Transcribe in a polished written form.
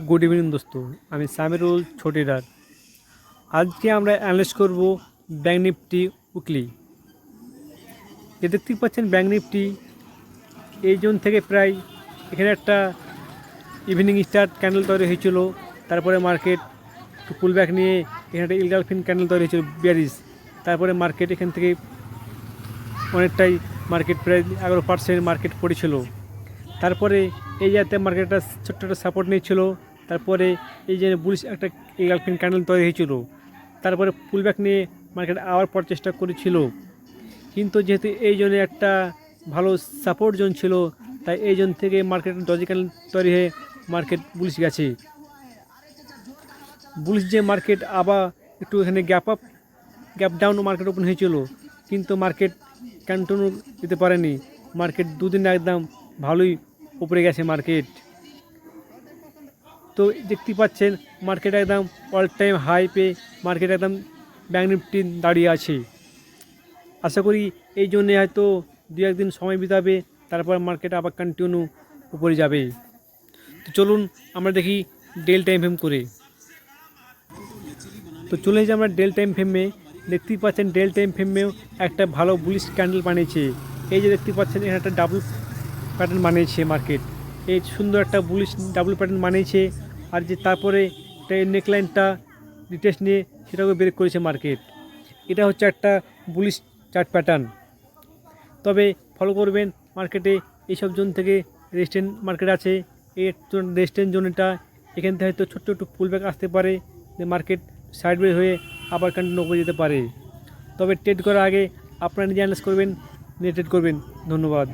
Good evening দোস্ত, আমি সামিরুল ছোটিদার। আজকে আমরা অ্যানালাইজ করব ব্যাঙ্ক নিফটি উইকলি। যে দেখতেই পাচ্ছেন ব্যাঙ্ক নিফটি এই জোন থেকে প্রায় এখানে একটা ইভিনিং স্টার ক্যান্ডেল তৈরি হয়েছিল, তারপরে মার্কেট একটু পুলব্যাক নিয়ে এখানে একটা ইলগালফিন ক্যান্ডেল তৈরি হয়েছিল বিয়ারিশ। তারপরে মার্কেট এখান থেকে অনেকটাই মার্কেট প্রায় 11% মার্কেট পড়েছিল। তারপরে এই যাতে মার্কেটটা ছোট্ট একটা সাপোর্ট নিয়েছিল, তারপরে এই যে বুলিশ একটা ইলগালফিন ক্যান্ডেল তৈরি হয়েছিল, তারপরে পুলব্যাক নিয়ে মার্কেট আবার পড়ার চেষ্টা করেছিল। কিন্তু যেহেতু এই জোনে একটা ভালো সাপোর্ট জোন ছিল, তাই এই জোন থেকে মার্কেট ডজি ক্যান্ডেল তৈরি হয়ে মার্কেট বুলিশ গেছে। বুলিশ যে মার্কেট আবার একটু এখানে গ্যাপ ডাউন মার্কেট ওপেন হয়েছিল, কিন্তু মার্কেট কন্টিনিউ দিতে পারেনি। মার্কেট দুদিন একদম ভালোই উপরে গেছে মার্কেট। তো দেখতে পাচ্ছেন মার্কেট একদম অল টাইম হাই পেয়ে মার্কেট একদম ব্যাঙ্ক নিফটি দাঁড়িয়ে আছে। আশা করি এই জন্যে হয়তো দু একদিন সময় বিতাবে, তারপর মার্কেট আবার কন্টিনিউ উপরে যাবে। তো চলুন আমরা দেখি ডেল টাইম ফ্রেম করে। তো চলে এসে আমরা ডেল টাইম ফ্রেমে, দেখতেই পাচ্ছেন ডেল টাইম ফ্রেমেও একটা ভালো বুলিশ ক্যান্ডেল বানিয়েছে। এই যে দেখতে পাচ্ছেন এখানে একটা ডাবল প্যাটার্ন বানিয়েছে মার্কেট, এই সুন্দর একটা বুলিশ ডাবল প্যাটার্ন বানিয়েছে। আর যে তারপরে নেকলাইনটা রিটেস্ট নিয়ে সেটাকে ব্রেক করেছে মার্কেট। এটা হচ্ছে একটা বুলিশ চার্ট প্যাটার্ন। তবে ফলো করবেন মার্কেটে এইসব জোন থেকে রেজিস্ট্যান্ট মার্কেট আছে। এই রেজিস্ট্যান্ট জোনটা এখান থেকে হয়তো ছোট্ট একটু পুলব্যাক আসতে পারে, যে মার্কেট সাইডওয়ে হয়ে আবার কন্টিনিউ করে যেতে পারে। তবে ট্রেড করার আগে আপনারা নিজে অ্যানালাইজ করবেন, নিয়ে ট্রেড করবেন। ধন্যবাদ।